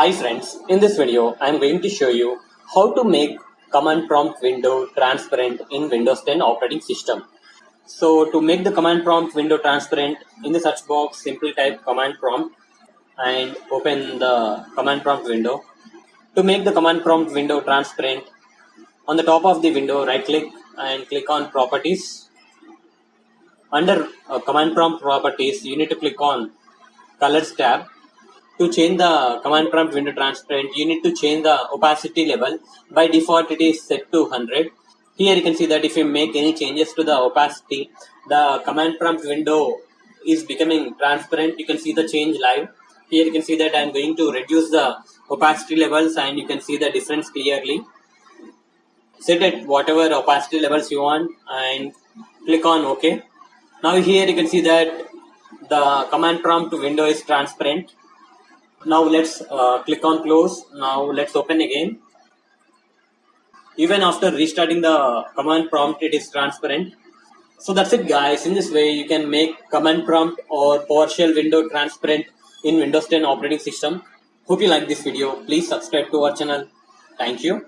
Hi friends, in this video I am going to show you how to make command prompt window transparent in Windows 10 operating system. So to make the command prompt window transparent, in the search box simply type command prompt and open the command prompt window. To make the command prompt window transparent, on the top of the window right click and click on properties. Under command prompt properties you need to click on colors tab. To change the command prompt window transparent, you need to change the opacity level. By default, it is set to 100. Here you can see that if you make any changes to the opacity, the command prompt window is becoming transparent. You can see the change live. Here you can see that I am going to reduce the opacity levels and you can see the difference clearly. Set it whatever opacity levels you want and click on OK. Now here you can see that the command prompt window is transparent. Now let's click on close. Now let's open again. Even after restarting the command prompt, it is transparent. So that's it guys. In this way you can make command prompt or PowerShell window transparent in Windows 10 operating system. Hope you like this video. Please subscribe to our channel. Thank you.